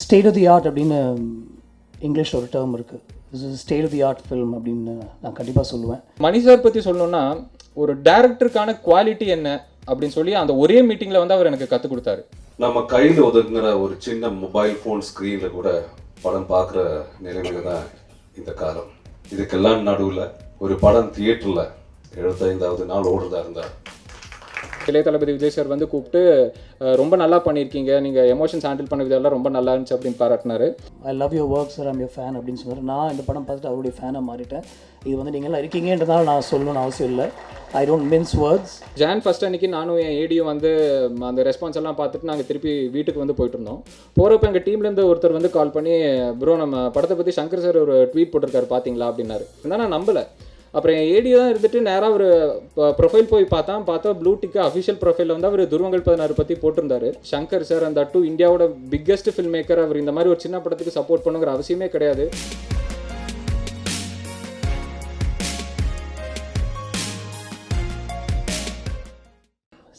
State of the art அப்படின்னு இங்கிலீஷில் ஒரு டேர்ம் இருக்குது. This is state of the art film அப்படின்னு நான் கண்டிப்பாக சொல்லுவேன். மணி சார் பற்றி சொல்லணும்னா ஒரு டேரக்டருக்கான குவாலிட்டி என்ன அப்படின்னு சொல்லி அந்த ஒரே மீட்டிங்கில் வந்து அவர் எனக்கு கற்றுக் கொடுத்தாரு. நம்ம கையில் ஒதுங்குற ஒரு சின்ன மொபைல் ஃபோன் ஸ்க்ரீனில் கூட படம் பார்க்குற நிலைமையில தான் இந்த காலம். இதுக்கெல்லாம் நடுவில் ஒரு படம் தியேட்டரில் 75வது நாள் ஓடுறதா இருந்தால் இளைய தளபதி விஜய் சார் வந்து கூப்பிட்டு ரொம்ப நல்லா பண்ணியிருக்கீங்க, நீங்கள் எமோஷன்ஸ் ஹேண்டில் பண்ண விதெல்லாம் ரொம்ப நல்லா இருந்துச்சு அப்படின்னு பாராட்டினாரு. I love your work sir, I'm your fan அப்படின்னு சொன்னார். நான் இந்த படம் பார்த்துட்டு அவருடைய ஃபேனாக மாறிட்டேன். இது வந்து நீங்கள்லாம் இருக்கீங்கன்றதால நான் சொல்லணும்னு அவசியம் இல்லை. I don't mince words. ஜான் ஃபர்ஸ்ட் அன்னைக்கு நானும் என் ஏடியும் வந்து அந்த ரெஸ்பான்ஸ் எல்லாம் பார்த்துட்டு நாங்கள் திருப்பி வீட்டுக்கு வந்து போயிட்டு இருந்தோம். போகிறப்ப எங்கள் டீம்லேருந்து ஒருத்தர் வந்து கால் பண்ணி, ப்ரோ நம்ம படத்தை பற்றி சங்கர் சார் ஒரு ட்வீட் போட்டிருக்காரு பார்த்தீங்களா அப்படின்னாரு. இருந்தால் நான் நம்பலை. அப்புறம் என் ஏடி தான் இருந்துட்டு நேராக ஒரு ப்ரொஃபைல் போய் பார்த்தா ப்ளூ டிக்கு அஃபிஷியல் ப்ரொஃபைலில் வந்து அவர் துருவங்கள் 16 பற்றி போட்டிருந்தாரு. சங்கர் சார் அந்த இந்தியாவோட பிக்கெஸ்ட் ஃபில்ம் மேக்கர். அவர் இந்த மாதிரி ஒரு சின்ன படத்துக்கு சப்போர்ட் பண்ணுங்கிற அவசியமே கிடையாது.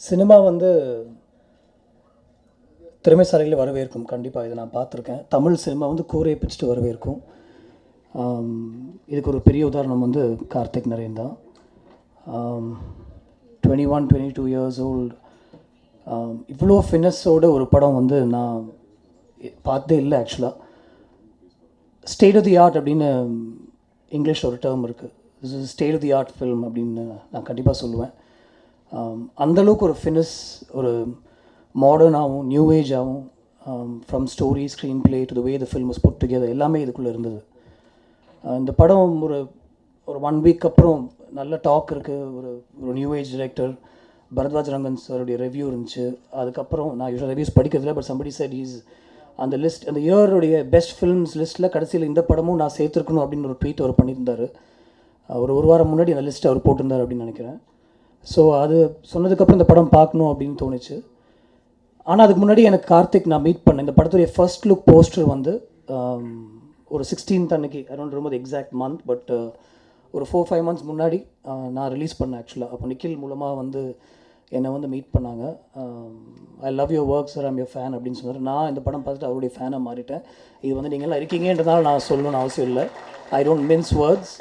சினிமா வந்து திறமைசாலிகளை வரவேற்கும். கண்டிப்பாக இதை நான் பார்த்துருக்கேன். தமிழ் சினிமா வந்து கூரையை பிடிச்சிட்டு வரவேற்கும். இதுக்கு ஒரு பெரிய உதாரணம் வந்து கார்த்திக் நரேன் தான். 21-22 இயர்ஸ் ஓல்டு. இவ்வளோ ஃபிட்னஸோட ஒரு படம் வந்து நான் பார்த்ததே இல்லை ஆக்சுவலாக. ஸ்டேட் ஆஃப் தி ஆர்ட் அப்படின்னு இங்கிலீஷில் ஒரு டேர்ம் இருக்குது. This is state of the art film அப்படின்னு நான் கண்டிப்பாக சொல்லுவேன். அந்தளவுக்கு ஒரு ஃபிட்னஸ், ஒரு மாடர்னாகவும் நியூ ஏஜாகவும், from story, screenplay to the way the film was put together எல்லாமே இதுக்குள்ளே இருந்தது. இந்த படம் ஒரு 1 வீக் அப்புறம் நல்ல டாக் இருக்குது. ஒரு new age director Bharadwaj Rangan சாருடைய ரிவ்யூ இருந்துச்சு. அதுக்கப்புறம் நான் யூஸ்வலாக ரிவ்யூஸ் படிக்கிறதில்ல, பட் சம்படி said he's அந்த லிஸ்ட், அந்த இயருடைய பெஸ்ட் ஃபில்ம்ஸ் லிஸ்ட்டில் கடைசியில் இந்த படமும் நான் சேர்த்துருக்கணும் அப்படின்னு ஒரு ட்வீட் அவர் பண்ணியிருந்தார். ஒரு வாரம் முன்னாடி அந்த லிஸ்ட்டை அவர் போட்டிருந்தார் அப்படின்னு நினைக்கிறேன். ஸோ அது சொன்னதுக்கப்புறம் இந்த படம் பார்க்கணும் அப்படின்னு தோணுச்சு. ஆனால் அதுக்கு முன்னாடி எனக்கு கார்த்திக் நான் மீட் பண்ணேன். இந்த படத்துடைய ஃபர்ஸ்ட் லுக் போஸ்டர் வந்து ஒரு 16th அன்னைக்கு, I don't remember the exact month, but ஒரு 4-5 months முன்னாடி நான் ரிலீஸ் பண்ணேன் ஆக்சுவலாக. அப்போ நிக்கில் மூலமாக வந்து என்னை வந்து மீட் பண்ணாங்க. ஐ love your work sir, I'm your fan அப்படின்னு சொன்னார். நான் இந்த படம் பார்த்துட்டு அவருடைய ஃபேனாக மாறிட்டேன். இது வந்து நீங்கள்லாம் இருக்கீங்கன்றதால நான் சொல்லணும்னு அவசியம் இல்லை. I don't mince words.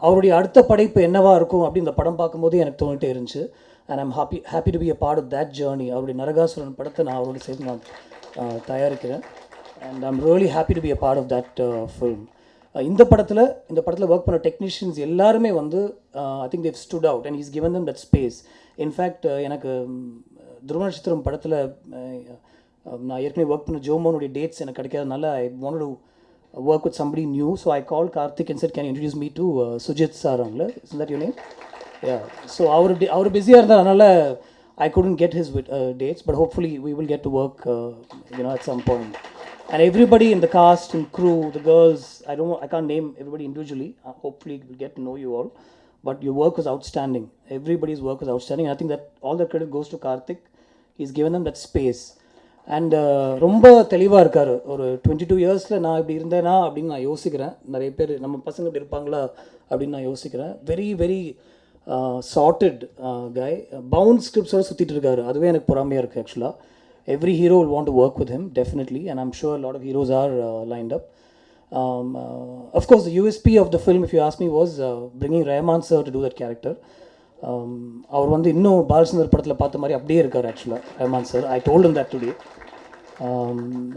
அவருடைய அடுத்த படைப்பு என்னவாக இருக்கும் அப்படின்னு இந்த படம் பார்க்கும்போது எனக்கு தோணிட்டே இருந்துச்சு. And I'm happy to be a part of that journey. அவருடைய நரகாசுரன் படத்தை நான் அவரோட சேர்த்து நான் தயாரிக்கிறேன். And I'm really happy to be a part of that film. இந்த படத்தில் ஒர்க் பண்ண டெக்னீஷியன்ஸ் எல்லாருமே வந்து I think they've stood out and he's given them that space. In fact எனக்கு துருவ நட்சத்திரம் படத்தில் நான் ஏற்கனவே ஒர்க் பண்ண ஜோமோனுடைய டேட்ஸ் எனக்கு கிடைக்காதனால I wanted to work with somebody new, so I called Karthik and said, can you introduce me to Sujit sir angla, isn't that your name? Yeah, so our busy irundadanaala I couldn't get his dates, but hopefully we will get to work at some point. And everybody in the cast and crew, the girls, I can't name everybody individually, hopefully we'll get to know you all, but your work was outstanding. Everybody's work was outstanding. I think that all the credit goes to Karthik. He's given them that space. And ரொம்ப தெளிவாக இருக்கார். ஒரு 22 இயர்ஸில் நான் இப்படி இருந்தேனா அப்படின்னு நான் யோசிக்கிறேன். நிறைய பேர் நம்ம பசங்க இப்படி இருப்பாங்களா அப்படின்னு நான் யோசிக்கிறேன். Very very sorted guy. Bound ஸ்கிரிப்ட்ஸோடு சுற்றிட்டு இருக்காரு. அதுவே எனக்கு பொறாமையாக இருக்குது ஆக்சுவலாக. Every hero will want to work with him definitely, and I'm sure lot of heroes are lined up. Of course the USP of the film, if you ask me, was bringing Rahman sir to do that character. அவர் வந்து இன்னும் பாலச்சந்தர் படத்தில் பார்த்த மாதிரி அப்படியே இருக்கார் ஆக்சுவலாக Rahman sir. I told him that today.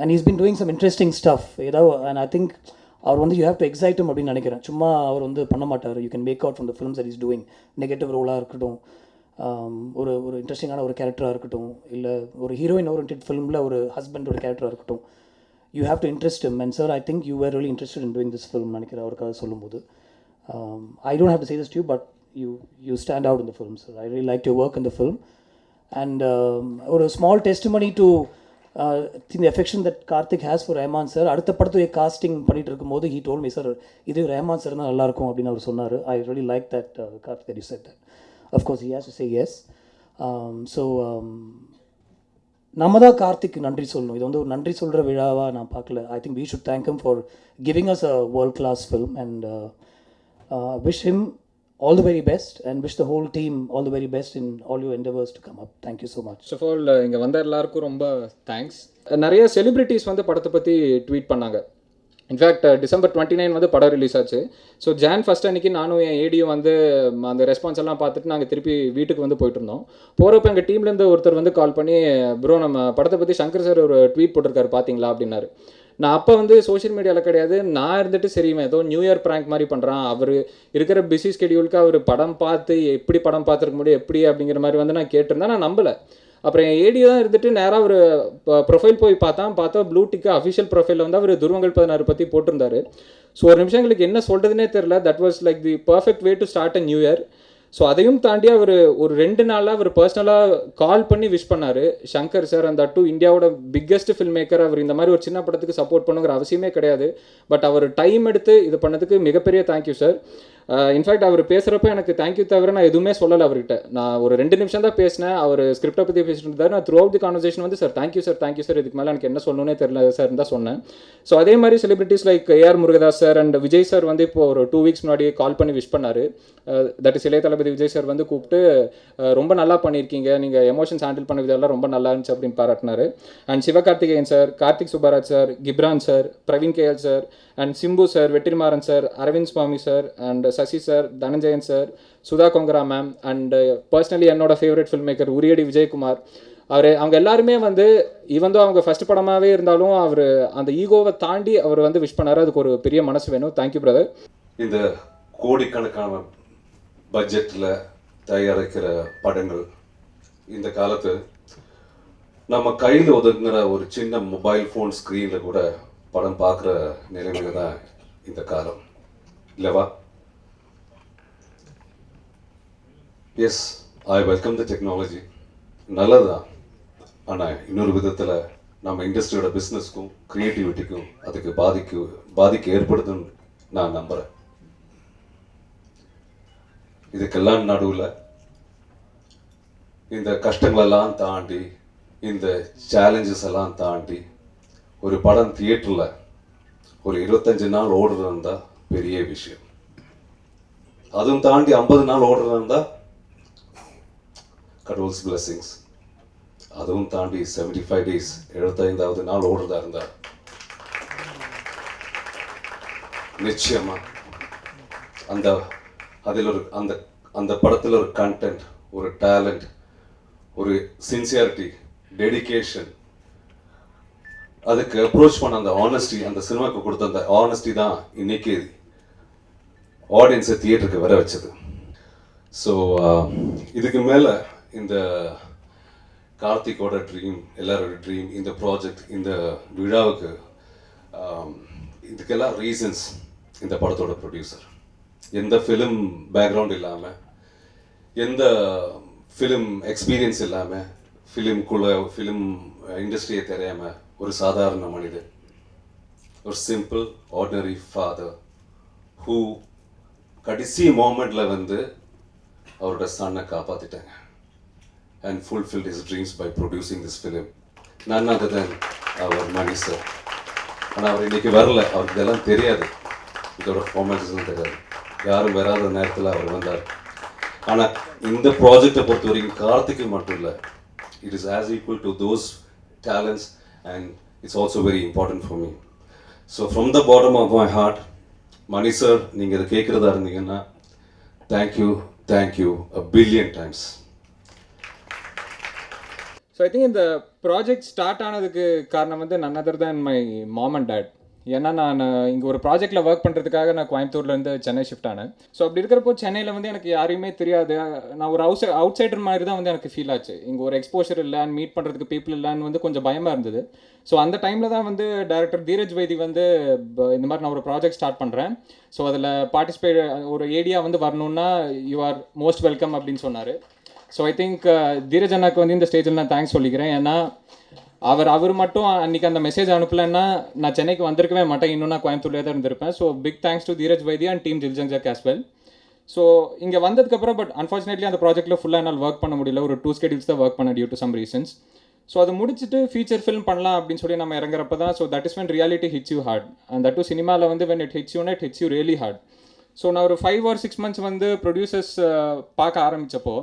And he's been doing some interesting stuff ஏதாவது. அண்ட் ஐ திங்க் அவர் வந்து you have to excite him அப்படின்னு நினைக்கிறேன். சும்மா அவர் வந்து பண்ண மாட்டார். You can make out from the films that is doing. Negative ரோலாக இருக்கட்டும், ஒரு இன்ட்ரெஸ்டிங்கான ஒரு கேரக்டராக இருக்கட்டும், இல்லை ஒரு ஹீரோயின் ஓரியன்டட் ஃபிலிமில் ஒரு ஹஸ்பண்டோட கேரக்டராக இருக்கட்டும், you have to interest him. And sir, I think you where really interested in doing this film நினைக்கிறேன் அவருக்காக சொல்லும்போது. I don't have to say this to you, but you stand out in the film, sir. I really liked your work in the film. And or a small testimony to the affection that Karthik has for Rahman sir. அடுத்த படத்துடைய casting பண்ணிட்டு இருக்கும்போது he told me, sir, இது Rahman sir தான் நல்லா இருக்கும் அப்படின்னு அவர் சொன்னார். I really like that, Karthik, that you said that. Of course he has to say yes. So நம்ம தான் கார்த்திக் நன்றி சொல்லணும். இது வந்து ஒரு நன்றி சொல்கிற விழாவாக நான் பார்க்கல. I think we should thank him for giving us a world class film and wish him all the very best and wish the whole team all the very best in all your endeavors to come up. Thank you so much. First of all இங்கே வந்த எல்லாருக்கும் ரொம்ப thanks. நிறைய celebrities வந்து படத்தை பற்றி tweet பண்ணாங்க. In fact December 29 வந்து படம் ரிலீஸ் ஆச்சு. ஸோ Jan 1 அன்றைக்கி நானும் என் ஏடியும் வந்து அந்த ரெஸ்பான்ஸ் எல்லாம் பார்த்துட்டு நாங்கள் திருப்பி வீட்டுக்கு வந்து போயிட்டு இருந்தோம். போகிறப்ப எங்கள் டீம்லேருந்து ஒருத்தர் வந்து கால் பண்ணி, ப்ரோ நம்ம படத்தை பற்றி சங்கர் சார் ஒரு ட்வீட் போட்டிருக்காரு பார்த்தீங்களா அப்படின்னாரு. நான் அப்போ வந்து சோஷியல் மீடியாவில் கிடையாது, நான் இருந்துட்டு சரிமே ஏதோ நியூ இயர் ப்ராங்க் மாதிரி பண்ணுறான், அவர் இருக்கிற பிஸி ஸ்கெடியூலுக்கு அவர் படம் பார்த்து எப்படி படம் பார்த்துருக்க முடியும் எப்படி அப்படிங்கிற மாதிரி வந்து நான் கேட்டிருந்தேன். நான் நம்பலை. அப்புறம் என் ஏடி தான் இருந்துட்டு நேராக ஒரு ப்ரொஃபைல் போய் பார்த்தா ப்ளூ டிக்கு அஃபிஷியல் ப்ரொஃபைலில் வந்து அவர் துருவங்கள் 16 பற்றி போட்டிருந்தாரு. ஸோ ஒரு நிமிஷம் எங்களுக்கு என்ன சொல்கிறதுனே தெரில. That was like the perfect way to start a new year. So அதையும் தாண்டி அவர் ஒரு 2 நாளாக அவர் பர்சனலாக கால் பண்ணி விஷ் பண்ணார். சங்கர் சார் அந்த டூ இந்தியாவோட பிக்கெஸ்ட் ஃபில்ம் மேக்கர், அவர் இந்த மாதிரி ஒரு சின்ன படத்துக்கு சப்போர்ட் பண்ணுங்கிற அவசியமே கிடையாது. பட் அவர் டைம் எடுத்து இது பண்ணதுக்கு மிகப்பெரிய தேங்க்யூ சார். இன்ஃபேக்ட் அவர் பேசுகிறப்ப எனக்கு தேங்க்யூ தவிர நான் எதுவுமே சொல்லலை அவர்கிட்ட. நான் ஒரு 2 நிமிஷம் தான் பேசினேன். அவர் ஸ்கிரிப்டை பற்றி பேசிட்டு இருந்தார். நான் த்ரூ அவுட் தி கான்வர்சேஷன் வந்து சார் தேங்க்யூ சார், இதுக்கு மேலே எனக்கு என்ன சொல்லணுன்னே தெரியல சார் தான் சொன்னேன். ஸோ அதே மாதிரி celebrities like AR Murugadoss sir and Vijay sir வந்து இப்போ ஒரு 2 வீக்ஸ் முன்னாடி கால் பண்ணி விஷ் பண்ணார். தட் இஸ் இளைய தளபதி விஜய் சார் வந்து கூப்பிட்டு ரொம்ப நல்லா பண்ணியிருக்கீங்க, நீங்கள் எமோஷன்ஸ் ஹேண்டில் பண்ண விதெல்லாம் ரொம்ப நல்லா இருந்துச்சு அப்படின்னு பாராட்டினார். And Sivakarthikeyan sir, Karthik Subbaraj sir, Ghibran sir, Praveen KL sir and Simbu sir, Vetrimaaran sir, Aravind Swami sir and Sasi sir, Dhananjayan sir, Sudha Kongara ma'am and personally என்னோட favourite film maker Uriyadi Vijayakumar. அவங்க எல்லாருமே வந்து ஈவந்தோ அவங்க ஃபர்ஸ்ட் படமாகவே இருந்தாலும் அவர் அந்த ஈகோவை தாண்டி அவர் வந்து விஷ் பண்ணார். அதுக்கு ஒரு பெரிய மனசு வேணும். Thank you brother. இந்த கோடிக்கணக்கான பட்ஜெட்டில் தயாரிக்கிற படங்கள் இந்த காலத்து நம்ம கையில் ஒதுங்குற ஒரு சின்ன மொபைல் ஃபோன் ஸ்க்ரீனில் கூட படம் பார்க்குற நிலைமையில தான் இந்த காலம் இல்லைவா? Yes, I welcome the technology, நல்லதுதான். ஆனால் இன்னொரு விதத்தில் நம்ம இண்டஸ்ட்ரியோட பிஸ்னஸ்க்கும் க்ரியேட்டிவிட்டிக்கும் அதுக்கு பாதிக்கு ஏற்படுதுன்னு நான் நம்புகிறேன். இதுக்கெல்லாம் நடுவில் இந்த கஷ்டங்களெல்லாம் தாண்டி இந்த சேலஞ்சஸ் எல்லாம் தாண்டி ஒரு படம் தியேட்டரில் ஒரு 25 நாள் ஓடுறது இருந்தால் பெரிய விஷயம். அதுவும் தாண்டி 50 நாள் ஓடுறது இருந்தால் கடவுள்ஸ் பிளெஸிங்ஸ். அதுவும் தாண்டி 75 டேஸ் 75வது நாள் ஓடுறதா இருந்தால் நிச்சயமா அதில் ஒரு அந்த படத்தில் ஒரு கண்டென்ட், ஒரு டேலண்ட், ஒரு சின்சியாரிட்டி, டெடிகேஷன், அதுக்கு அப்ரோச் பண்ண அந்த ஆனஸ்டி, அந்த சினிமாவுக்கு கொடுத்த அந்த ஆனஸ்டி தான் இன்னைக்கு ஆடியன்ஸை தியேட்டருக்கு வர வச்சது. ஸோ இதுக்கு மேலே இந்த கார்த்திகோட ட்ரீம், எல்லாரோட ட்ரீம், இந்த ப்ராஜெக்ட், இந்த விழாவுக்கு இதுக்கெல்லாம் ரீசன்ஸ் இந்த படத்தோட ப்ரொடியூசர். எந்த ஃபிலிம் பேக்ரவுண்ட் இல்லாமல், எந்த ஃபிலிம் எக்ஸ்பீரியன்ஸ் இல்லாமல், ஃபிலிம் இண்டஸ்ட்ரியை தெரியாமல் ஒரு சாதாரண மனிதன், ஒரு சிம்பிள் ஆர்டினரி ஃபாதர் ஹூ கடைசி மோமெண்ட்டில் வந்து அவரோட சன்னை காப்பாற்றிட்டாங்க and fulfilled his dreams by producing this film. None other than our Mani sir. ஆனால் அவர் இன்றைக்கி வரல, அவருக்கு இதெல்லாம் தெரியாது, இதோட ஃபார்மாலிட்டிஸ்லாம் தெரியாது. யாரும் வராத நேரத்தில் அவர் வந்தார். ஆனால் இந்த ப்ராஜெக்டை பொறுத்த வரைக்கும் கார்த்திக்கு மட்டும் இல்லை, it is as equal to those talents and it's also very important for me. So from the bottom of my heart, Mani sir, நீங்கள் இதை கேட்குறதா இருந்தீங்கன்னா thank you a billion times. So I think இந்த project start ஆனதுக்கு காரணம் வந்து none other than my mom and dad. ஏன்னா நான் இங்கே ஒரு ப்ராஜெக்டில் ஒர்க் பண்ணுறதுக்காக நான் கோயம்புத்தூர்லேருந்து சென்னை ஷிஃப்ட் ஆனேன். ஸோ அப்படி இருக்கிறப்போ சென்னையில் வந்து எனக்கு யாரையுமே தெரியாது. நான் ஒரு அவுட் சைடர் மாதிரி தான் வந்து எனக்கு ஃபீல் ஆச்சு. இங்கே ஒரு எக்ஸ்போஷர் இல்லை, மீட் பண்ணுறதுக்கு பீப்புள் இல்லைன்னு வந்து கொஞ்சம் பயமாக இருந்தது. ஸோ அந்த டைமில் தான் வந்து டைரக்டர் தீரஜ் வைதி வந்து இந்த மாதிரி நான் ஒரு ப்ராஜெக்ட் ஸ்டார்ட் பண்ணுறேன், ஸோ அதில் பார்ட்டிசிபேட் ஒரு ஏடியா வந்து வரணுன்னா யூ ஆர் மோஸ்ட் வெல்கம் அப்படின்னு சொன்னார். ஸோ ஐ திங்க் தீரஜ் அண்ணாக்கு வந்து இந்த ஸ்டேஜில் நான் தேங்க்ஸ் சொல்லிக்கிறேன். ஏன்னா அவர் மட்டும் அன்றைக்கி அந்த மெசேஜ் அனுப்பலைன்னா நான் சென்னைக்கு வந்திருக்கவே மாட்டேன், இன்னும் நான் கோயம்புத்தூர்லேயே தான் இருந்திருப்பேன். So big thanks to Dheeraj Vaidy and team Jil Jung Juk as well. So இங்கே வந்ததுக்கப்புறம் பட் அன்ஃபார்ச்சுனேட்லி அந்த ப்ராஜெக்ட்டில் ஃபுல்லாக என்னால் ஒர்க் பண்ண முடியல. ஒரு 2 ஸ்கெடியூல்ஸ் தான் ஒர்க் பண்ண due to some reasons. So அதை முடிச்சுட்டு ஃபீச்சர் ஃபில்ம் பண்ணலாம் அப்படின்னு சொல்லி நம்ம இறங்குறப்ப தான் so that is when reality hits you hard. And that too சினிமாவில் வந்து when it hits you really hard. So நான் ஒரு 5 or 6 months வந்து ப்ரொடியூசர்ஸ் பார்க்க ஆரம்பித்தப்போ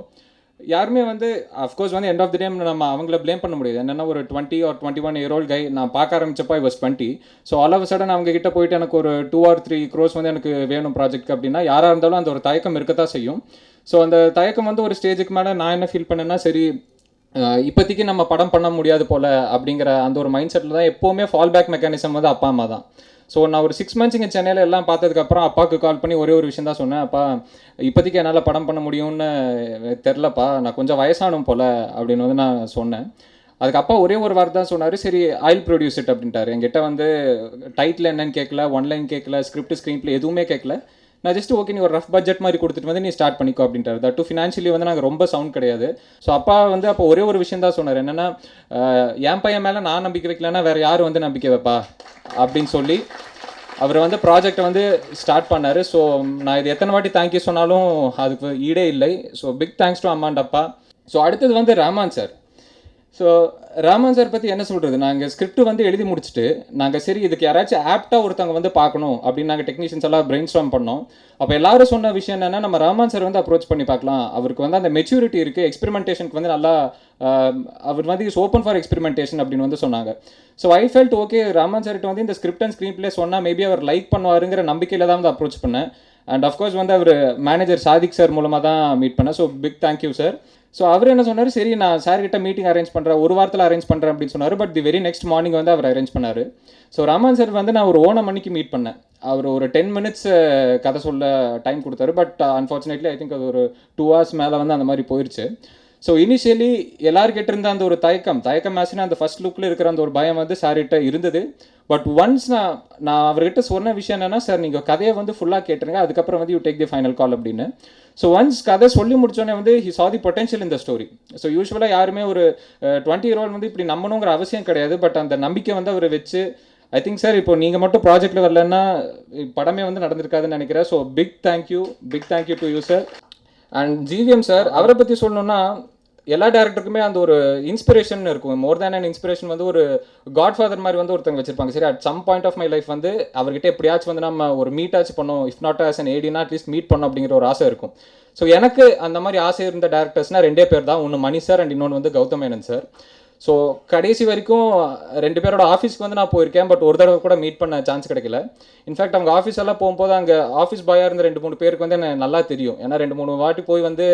யாருமே வந்து அஃப்கோர்ஸ் வந்து எண்ட் ஆஃப் தி டைம் நம்ம அவங்கள ப்ளேம் பண்ண முடியாது. என்னென்னா ஒரு 20 or 21 year old கை நான் பார்க்க ஆரம்பிச்சப்போ I was 20. So all of sudden அவங்க கிட்ட போயிட்டு எனக்கு ஒரு 2 or 3 crores வந்து எனக்கு வேணும் ப்ராஜெக்ட் அப்படின்னா யாராக இருந்தாலும் அந்த ஒரு தயக்கம் இருக்கத்தான் செய்யும். ஸோ அந்த தயக்கம் வந்து ஒரு ஸ்டேஜுக்கு மேலே நான் என்ன ஃபீல் பண்ணேன்னா, சரி இப்போதைக்கு நம்ம படம் பண்ண முடியாது போல் அப்படிங்கிற அந்த ஒரு மைண்ட் செட்டில் தான் எப்போவுமே ஃபால் பேக் மெக்கானிசம் வந்து அப்பா அம்மா தான். ஸோ நான் ஒரு 6 months இங்கே சென்னையில் எல்லாம் பார்த்ததுக்கப்புறம் அப்பாவுக்கு கால் பண்ணி ஒரே ஒரு விஷயம் தான் சொன்னேன், அப்பா இப்போதைக்கு என்னால் படம் பண்ண முடியும்னு தெரிலப்பா, நான் கொஞ்சம் வயசானும் போல் அப்படின்னு வந்து நான் சொன்னேன். அதுக்கு அப்பா ஒரே ஒரு வார்த்தை தான் சொன்னார், சரி ஐல் ப்ரொடியூஸ் இட் அப்படின்ட்டார். என்கிட்ட வந்து டைட்டில் என்னன்னு கேட்கல, ஒன்லைன் கேட்கல, ஸ்கிரிப்ட் ஸ்க்ரீன் பிளே எதுவுமே கேட்கல. நான் ஜஸ்ட் ஓகே நீ ஒரு ரஃப் பட்ஜெட் மாதிரி கொடுத்துட்டு வந்து நீ ஸ்டார்ட் பண்ணிக்கோ அப்படின்ட்டார். தட் டு ஃபினான்ஷியலி வந்து நாங்கள் ரொம்ப சவுண்ட் கிடையாது. ஸோ அப்பா வந்து அப்போ ஒரே ஒரு விஷயம் தான் சொன்னார், என்னென்னா என் பையன் மேலே நான் நம்பிக்கை வைக்கலன்னா வேறு யார் வந்து நம்பிக்கை வைப்பா அப்படின்னு சொல்லி அவர் வந்து ப்ராஜெக்டை வந்து ஸ்டார்ட் பண்ணார். ஸோ நான் இது எத்தனை வாட்டி தேங்க்யூ சொன்னாலும் அதுக்கு ஈடே இல்லை. ஸோ பிக் தேங்க்ஸ் டு அம்மா அண்ட் அப்பா. ஸோ அடுத்தது வந்து Rahman sir. So Rahman sir பற்றி என்ன சொல்கிறது, நாங்கள் ஸ்கிரிப்ட் வந்து எழுதி முடிச்சுட்டு நாங்கள் சரி இதுக்கு யாராச்சும் ஆப்டாக ஒருத்தவங்க வந்து பார்க்கணும் அப்படின்னு நாங்கள் டெக்னீஷியன்ஸ் எல்லாம் பிரெயின் ஸ்டார்ம் பண்ணோம். அப்போ எல்லாரும் சொன்ன விஷயம் என்னென்னா, நம்ம ரஹ்மான் சார் வந்து அப்ரோச் பண்ணி பார்க்கலாம், அவருக்கு வந்து அந்த மெச்சூரிட்டி இருக்குது, எக்ஸ்பெரிமெண்டேஷனுக்கு வந்து நல்லா அவர் வந்து இஸ் ஓப்பன் ஃபார் எக்ஸ்பெரிமெண்டேஷன் அப்படின்னு வந்து சொன்னாங்க. So I felt okay Rahman சார்கிட்ட வந்து இந்த ஸ்கிரிப்ட் அண்ட் ஸ்க்ரீன் பிளே சொன்னால் மேபி அவர் லைக் பண்ணுவாருங்கிற நம்பிக்கையில் தான் வந்து அப்ரோச் பண்ணேன். அண்ட் அஃப்கோர்ஸ் வந்து அவர் மேனேஜர் சாதிக் சார் மூலமாக தான் மீட் பண்ணேன். So big thank you sir. So அவர் என்ன சொன்னார், சரி நான் சார்கிட்ட மீட்டிங் அரேஞ்ச் பண்ணுறேன், ஒரு வாரத்தில் அரேஞ்ச் பண்ணுறேன் அப்படின்னு சொன்னார். But the very next morning வந்து அவர் அரேஞ்ச் பண்ணார். ஸோ ரஹ்மான் சார் வந்து நான் ஒரு ஓணம் அன்னைக்கு மீட் பண்ணேன். அவர் ஒரு 10 minutes கதை சொல்ல டைம் கொடுத்தாரு. பட் அன்ஃபார்ச்சுனேட்லி ஐ திங்க் அது ஒரு 2 hours மேலே வந்து அந்த மாதிரி போயிடுச்சு. ஸோ இனிஷியலி எல்லாருக்கிட்ட இருந்த அந்த ஒரு தயக்கம் ஆச்சுன்னா அந்த ஃபர்ஸ்ட் லுக்கில் இருக்கிற அந்த ஒரு பயம் வந்து சார்கிட்ட இருந்தது. பட் ஒன்ஸ் நான் அவர்கிட்ட சொன்ன விஷயம் என்னென்னா, சார் நீங்கள் கதையை வந்து ஃபுல்லாக கேட்டுருங்க, அதுக்கப்புறம் வந்து யூ டேக் தி ஃபைனல் கால் அப்படின்னு. ஸோ ஒன்ஸ் கதை சொல்லி முடிச்சோடனே வந்து ஹி saw தி பொட்டன்ஷியல் இந்த ஸ்டோரி. ஸோ யூஸ்வலாக யாருமே ஒரு 20 year old வந்து இப்படி நம்பணுங்கிற அவசியம் கிடையாது. பட் அந்த நம்பிக்கை வந்து அவர் வச்சு ஐ திங்க் சார் இப்போ நீங்கள் மட்டும் ப்ராஜெக்டில் வரலன்னா படமே வந்து நடந்திருக்காதுன்னு நினைக்கிறேன். So big thank you to you sir. And GVM sir, அவரை பற்றி சொல்லணுன்னா எல்லா டேரக்டருக்குமே அந்த ஒரு இன்ஸ்பிரேஷன் இருக்கும். மோர் தேன் அண்ட் இன்ஸ்பிரேஷன் வந்து ஒரு காட்ஃபாதர் மாதிரி வந்து ஒருத்தங்க வச்சிருப்பாங்க. சரி at some point of my life வந்து அவர்கிட்ட எப்படியாச்சும் வந்து நம்ம ஒரு மீட் ஆச்சு பண்ணோம், இஃப் நாட் ஆஸ் அன் ஏடினா அட்லீஸ்ட் மீட் பண்ணோம் அப்படிங்கிற ஒரு ஆசை இருக்கும். ஸோ எனக்கு அந்த மாதிரி ஆசை இருந்த டேரக்டர்ஸ்னால் 2 பேர் தான். ஒன்று மணி சார் அண்ட் இன்னொன்று வந்து கௌதம் மேனன் சார். ஸோ கடைசி வரைக்கும் 2 பேரோட ஆஃபீஸ்க்கு வந்து நான் போயிருக்கேன். பட் ஒரு தடவை கூட மீட் பண்ண சான்ஸ் கிடைக்கல. இன்ஃபேக்ட் அவங்க ஆஃபீஸ் எல்லாம் போகும்போது அங்கே ஆஃபீஸ் பாயாக இருந்த 2-3 பேருக்கு வந்து எனக்கு நல்லா தெரியும். ஏன்னா 2-3 வாட்டி போய் வந்து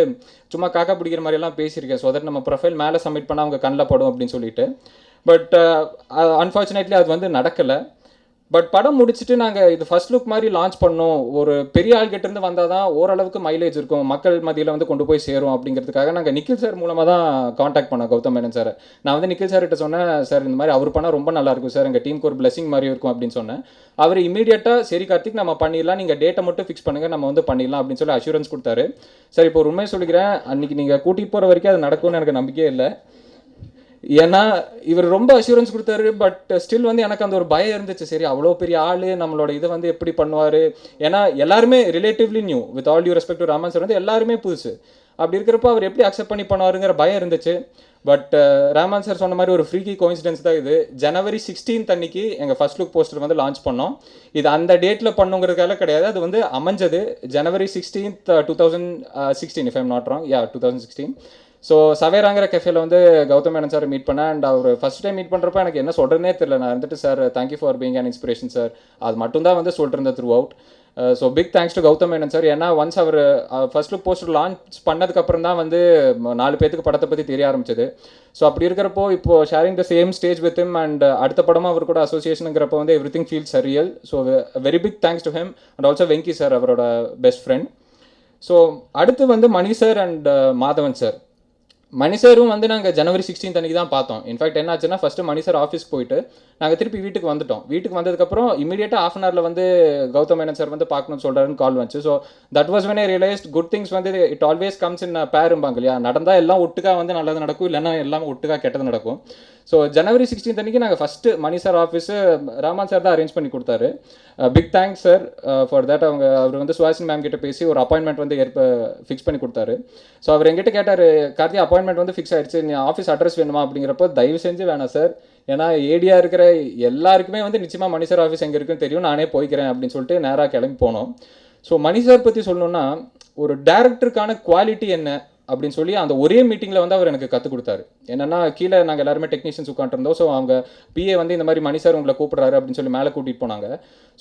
சும்மா காக்கா பிடிக்கிற மாதிரியெல்லாம் பேசியிருக்கேன். ஸோ தட் நம்ம ப்ரொஃபைல் மேலே சப்மிட் பண்ணால் அவங்க கண்ணில் படும் அப்படின்னு சொல்லிட்டு. பட் அன்ஃபார்ச்சுனேட்லி அது வந்து நடக்கலை. பட் படம் முடிச்சுட்டு நாங்கள் இது ஃபர்ஸ்ட் லுக் மாதிரி லான்ச் பண்ணோம். ஒரு பெரிய ஆள்கிட்டேருந்து வந்தால் தான் ஓரளவுக்கு மைலேஜ் இருக்கும், மக்கள் மத்தியில் வந்து கொண்டு போய் சேரும் அப்படிங்கிறதுக்காக நாங்கள் நிக்கில் சார் மூலமாக தான் காண்டாக்ட் பண்ணோம் கௌதம் மேனன் சார். நான் வந்து நிக்கில் சார்கிட்ட சொன்னேன், சார் இந்த மாதிரி அவர் பண்ணால் ரொம்ப நல்லாயிருக்கும் சார், எங்கள் டீமுக்கு ஒரு பிளெஸிங் மாதிரி இருக்கும் அப்படின்னு சொன்னேன். அவர் இமீடியட்டாக சரி கார்த்திக் நம்ம பண்ணிடலாம், நீங்கள் டேட்டை மட்டும் ஃபிக்ஸ் பண்ணுங்கள், நம்ம வந்து பண்ணிடலாம் அப்படின்னு சொல்லி அஷூரன்ஸ் கொடுத்தாரு. சார் இப்போ ஒரு உண்மையை சொல்லிக்கிறேன், அன்றைக்கி நீங்கள் கூட்டிகிட்டு போகிற வரைக்கும் அது நடக்கும்னு எனக்கு நம்பிக்கையே இல்லை. ஏன்னா இவர் ரொம்ப அஷூரன்ஸ் கொடுத்தாரு. பட் ஸ்டில் வந்து எனக்கு அந்த ஒரு பயம் இருந்துச்சு, சரி அவ்வளோ பெரிய ஆள் நம்மளோட இதை வந்து எப்படி பண்ணுவார். ஏன்னா எல்லாருமே relatively new, with all due respect to Rahman sir வந்து எல்லாருமே புதுசு. அப்படி இருக்கிறப்ப அவர் எப்படி அக்செப்ட் பண்ணி பண்ணுவாருங்கிற பயம் இருந்துச்சு. பட் ரஹ்மான் சார் சொன்ன மாதிரி ஒரு ஃப்ரீக்கி கோயின்சிடன்ஸ் தான் இது. January 16th அன்னைக்கு எங்கள் ஃபர்ஸ்ட் லுக் போஸ்டர் வந்து லான்ச் பண்ணோம். இது அந்த டேட்டில் பண்ணுங்கிறதுக்காக கிடையாது, அது வந்து அமைஞ்சது January 16th 2016 if I'm not wrong. 2016. So சவேராங்கிற கெஃபேல வந்து கௌதம் மேனன் சார் மீட் பண்ணேன். அண்ட் அவர் ஃபர்ஸ்ட் டைம் மீட் பண்ணுறப்ப எனக்கு என்ன சொல்கிறேனே தெரியல. நான் இருந்துட்டு sir thank you for being an inspiration sir, அது மட்டும்தான் வந்து சொல்லிட்டு இருந்தேன் throughout. So big thanks to Gautham Menon sir. ஏன்னா ஒன்ஸ் அவர் ஃபர்ஸ்ட் லுக் போஸ்டர் லான்ச் பண்ணதுக்கப்புறம் தான் வந்து 4 பேருக்கு படத்தை பற்றி தெரிய ஆரம்பிச்சது. ஸோ அப்படி இருக்கிறப்போ இப்போது sharing the same stage with him and அடுத்த படமாக அவர் கூட அசோசியேஷனுங்கிறப்போ வந்து everything feels surreal. So very big thanks to him and also Venky sir, அவரோட பெஸ்ட் ஃப்ரெண்ட். ஸோ அடுத்து வந்து Mani sir and Madhavan sir. Mani சாரும் வந்து நாங்கள் January 16th அன்றைக்கி தான் பார்த்தோம். இன்ஃபேக்ட் என்ன ஆச்சுன்னா ஃபஸ்ட்டு மணி சார் ஆஃபீஸ்க்கு போயிட்டு நாங்கள் திருப்பி வீட்டுக்கு வந்துட்டோம். வீட்டுக்கு வந்ததுக்கப்புறம் இமீடியட்டாக ½ hour வந்து கௌதம் மேனன் சார் வந்து பார்க்கணும்னு சொல்கிறாருன்னு கால் வந்துச்சு. So that was when I realised good things வந்து இட் ஆல்வேஸ் கம்ஸ் இன் பேரும்பாங்க இல்லையா. நடந்தால் எல்லாம் ஒட்டுக்கா வந்து நல்லது நடக்கும், இல்லைன்னா எல்லாம் ஒட்டுக்கா கெட்டது நடக்கும். ஸோ January 16th அன்றைக்கி நாங்கள் first Mani sir office Rahman sir தான் அரேஞ்ச் பண்ணி கொடுத்தாரு. Big thanks sir for that. அவர் வந்து சுஹாசினி மேம் கிட்ட பேசி ஒரு அப்பாயின்மெண்ட் வந்து ஃபிக்ஸ் பண்ணி கொடுத்தாரு. ஸோ அவர் எங்கிட்ட கேட்டார், கார்த்தி அப்பாயின்மெண்ட் வந்து ஃபிக்ஸ் ஆயிடுச்சு, நீ ஆஃபீஸ் அட்ரஸ் வேணுமா அப்படிங்கிறப்போ தயவு செஞ்சு வேணாம் சார், ஏன்னா ஏடியாக இருக்கிற எல்லாருக்குமே வந்து நிச்சயமாக மணி சார் ஆஃபீஸ் எங்கே இருக்குன்னு தெரியும், நானே போய்க்கிறேன் அப்படின்னு சொல்லிட்டு நேராக கிளம்பி போனோம். ஸோ மணி சார் பற்றி சொல்லணும்னா ஒரு டேரக்டருக்கான குவாலிட்டி என்ன அப்படின்னு சொல்லி அந்த ஒரே மீட்டிங்கில் வந்து அவர் எனக்கு கற்றுக் கொடுத்தாரு. என்னன்னா கீழே நாங்கள் எல்லாருமே டெக்னீஷியன்ஸ் உட்காந்துருந்தோம். ஸோ அவங்க பிஏ வந்து இந்த மாதிரி மணி சார் உங்களை கூப்பிட்றாரு அப்படின்னு சொல்லி மேலே கூட்டிகிட்டு போனாங்க.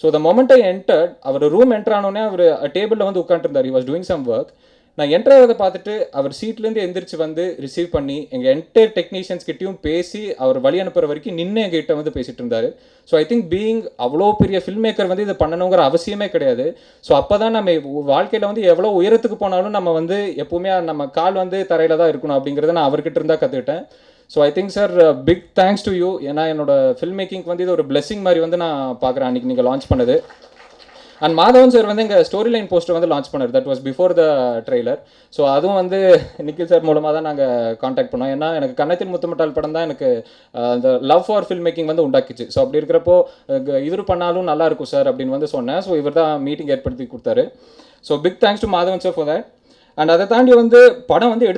So the moment I entered, அவர் ரூம் என்டர் ஆனோடனே அவர் டேபிளில் வந்து உட்காந்துருந்தார். He was doing some work. நான் என்டர் ஆகிறத பார்த்துட்டு அவர் சீட்லேருந்து எந்திரிச்சு வந்து ரிசீவ் பண்ணி எங்கள் என்டையர் டெக்னீஷியன்ஸ்கிட்டையும் பேசி அவர் வழி அனுப்புகிற வரைக்கும் நின்று எங்ககிட்ட வந்து பேசிகிட்டு இருந்தார். ஸோ ஐ திங்க் பீயிங் அவ்வளோ பெரிய ஃபில்ம் மேக்கர் வந்து இதை பண்ணணுங்கிற அவசியமே கிடையாது. ஸோ அப்போ தான் நம்ம வாழ்க்கையில் வந்து எவ்வளோ உயரத்துக்கு போனாலும் நம்ம வந்து எப்போவுமே நம்ம கால் வந்து தரையில் தான் இருக்கணும் அப்படிங்கிறத நான் அவர்கிட்ட இருந்தால் கற்றுக்கிட்டேன். So I think sir big thanks to you. ஏன்னா என்னோட ஃபில்ம் மேக்கிங்க்கு வந்து இது ஒரு பிளெஸிங் மாதிரி வந்து நான் பார்க்குறேன் அன்றைக்கி நீங்கள் லான்ச் பண்ணது. அண்ட் மாதவன் சார் வந்து எங்கள் ஸ்டோரி லைன் போஸ்டர் வந்து லான்ச் பண்ணார். That was before the trailer. So அதுவும் வந்து நிக்கில் சார் மூலமாக தான் நாங்கள் காண்டாக்ட் பண்ணோம். ஏன்னா எனக்கு கன்னத்தில் முத்தமிட்டால் படம் தான் எனக்கு அந்த லவ் ஃபார் ஃபில்ம் மேக்கிங் வந்து உண்டாக்கிச்சு. ஸோ அப்படி இருக்கிறப்போ இவர் பண்ணாலும் நல்லா இருக்கும் சார் அப்படின்னு வந்து சொன்னேன். ஸோ இவர் தான் மீட்டிங் ஏற்படுத்தி கொடுத்தாரு. So big thanks to Madhavan sir for that. And அதை தாண்டி வந்து படம் வந்து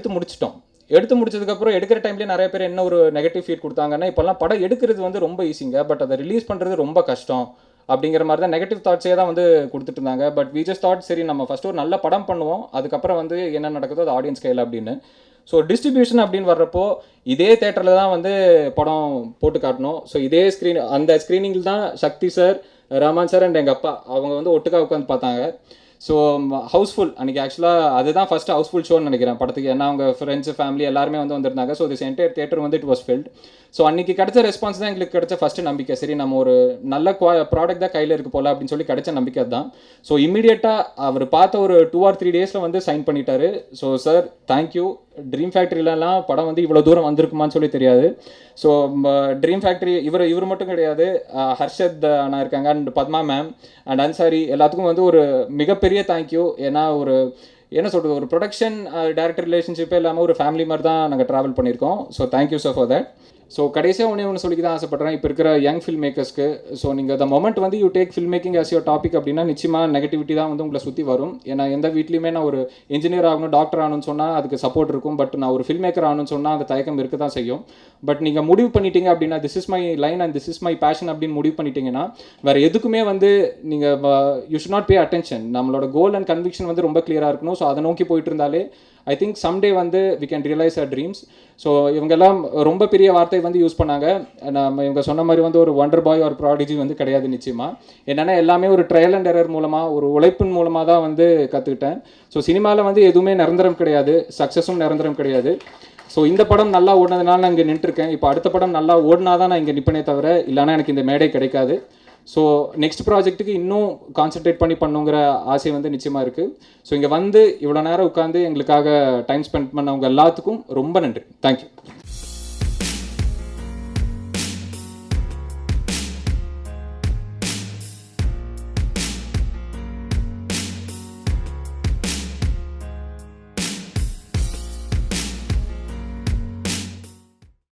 எடுத்து முடிச்சதுக்கப்புறம் எடுக்கிற டைம்லேயே நிறைய பேர் என்ன ஒரு நெகட்டிவ் ஃபீட் கொடுத்தாங்கன்னா, இப்போல்லாம் படம் எடுக்கிறது வந்து ரொம்ப ஈஸிங்க, பட் அதை ரிலீஸ் பண்ணுறது ரொம்ப கஷ்டம் அப்படிங்கிற மாதிரி தான் நெகட்டிவ் தாட்ஸே தான் வந்து கொடுத்துட்டு இருந்தாங்க. பட் வி ஜஸ்ட் தாட் சரி நம்ம ஃபஸ்ட்டு ஒரு நல்ல படம் பண்ணுவோம், அதுக்கப்புறம் வந்து என்ன நடக்குதோ அது ஆடியன்ஸ் கையில் அப்படின்னு. ஸோ டிஸ்ட்ரிபியூஷன் அப்படின்னு வர்றப்போ இதே தேட்டரில் தான் வந்து படம் போட்டு காட்டணும். ஸோ இதே அந்த ஸ்க்ரீனிங்கில் தான் சக்தி சார், ரஹ்மான் சார் அண்ட் எங்கள் அப்பா அவங்க வந்து ஒட்டுக்கா உட்காந்து பார்த்தாங்க. ஸோ ஹவுஸ்ஃபுல் அன்றைக்கி ஆக்சுவலாக அதுதான் ஃபஸ்ட்டு ஹவுஸ்ஃபுல் ஷோன்னு நினைக்கிறேன் படத்துக்கு. ஏன்னா அவங்க ஃப்ரெண்ட்ஸ் ஃபேமிலி எல்லாருமே வந்து வந்திருந்தாங்க. ஸோ திஸ் என்டையர் தியேட்டர் வந்து இட் வாஸ் ஃபில்ட். ஸோ அன்றைக்கி கிடைச்ச ரெஸ்பான்ஸ் தான் எங்களுக்கு கிடைச்ச ஃபஸ்ட்டு நம்பிக்கை. சரி நம்ம ஒரு நல்ல ப்ராடக்ட் தான் கையில் இருக்கு போல அப்படின்னு சொல்லி கிடைச்ச நம்பிக்கை தான். ஸோ இம்மீடியட்டாக அவர் பார்த்த ஒரு 2 or 3 டேஸில் வந்து சைன் பண்ணிட்டாரு. So sir thank you. ட்ரீம் ஃபேக்ட்ரியிலலாம் படம் வந்து இவ்வளோ தூரம் வந்திருக்குமான்னு சொல்லி தெரியாது. ஸோ ட்ரீம் ஃபேக்ட்ரி இவர் மட்டும் கிடையாது, ஹர்ஷத் அண்ணா இருக்காங்க and Padma ma'am and Ansari எல்லாத்துக்கும் வந்து ஒரு மிகப்பெரிய தேங்க்யூ. ஏன்னா ஒரு என்ன சொல்கிறது, ஒரு ப்ரொடக்ஷன் டேரக்டர் ரிலேஷன்ஷிப்பே இல்லாமல் ஒரு ஃபேமிலி மாதிரி தான் நாங்கள் ட்ராவல் பண்ணியிருக்கோம். So thank you sir for that. So கடைசியாக ஒன்று சொல்லிக்க தான் ஆசைப்பட்றேன் இப்போ இருக்கிற யங் ஃபில்ம் மேக்கர்ஸ்க்கு. ஸோ நீங்கள் த மொமெண்ட் வந்து you take film making as your topic அப்படின்னா நிச்சயமாக நெகட்டிவிட்டி தான் வந்து உங்களை சுற்றி வரும். ஏன்னா எந்த வீட்லையுமே நான் ஒரு இன்ஜினியர் ஆகணும், டாக்டர் ஆகணும்னு சொன்னால் அதுக்கு சப்போர்ட் இருக்கும். பட் நான் ஒரு ஃபில்ம் மேக்கர் ஆகணும்னு சொன்னால் அந்த தயக்கம் இருக்க தான் செய்யும். பட் நீங்கள் முடிவு பண்ணிட்டீங்க அப்படின்னா this is my line and this is my passion அப்படின்னு முடிவு பண்ணிட்டீங்கன்னா வேறு எதுக்குமே வந்து நீங்கள் you should not pay attention. நம்மளோட கோல் அண்ட் கன்விக்ஷன் வந்து ரொம்ப கிளியராக இருக்கணும். ஸோ அதை நோக்கி போயிட்டு இருந்தாலே ஐ திங்க் சம்டே வந்து we can realise our dreams. So இவங்கெல்லாம் ரொம்ப பெரிய வார்த்தை வந்து யூஸ் பண்ணாங்க. நம்ம இவங்க சொன்ன மாதிரி வந்து ஒரு ஒண்டர் பாய் ஒரு ப்ராடிஜி வந்து கிடையாது நிச்சயமாக. என்னென்னா எல்லாமே ஒரு ட்ரையல் அண்ட் எரர் மூலமாக ஒரு உழைப்பின் மூலமாக தான் வந்து கற்றுக்கிட்டேன். ஸோ சினிமாவில் வந்து எதுவுமே நிரந்தரம் கிடையாது, சக்ஸஸும் நிரந்தரம் கிடையாது. ஸோ இந்த படம் நல்லா ஓடினதுனால நான் இங்கே நின்றுருக்கேன். இப்போ அடுத்த படம் நல்லா ஓடினா தான் நான் இங்கே நிற்பனே தவிர இல்லைனா எனக்கு இந்த மேடை கிடைக்காது. ஸோ நெக்ஸ்ட் ப்ராஜெக்ட்டுக்கு இன்னும் கான்சென்ட்ரேட் பண்ணி பண்ணுங்கிற ஆசை வந்து நிச்சயமாக இருக்குது. ஸோ இங்கே வந்து இவ்வளோ நேரம் உட்காந்து எங்களுக்காக டைம் ஸ்பெண்ட் பண்ணவங்க எல்லாத்துக்கும் ரொம்ப நன்றி. தேங்க்யூ.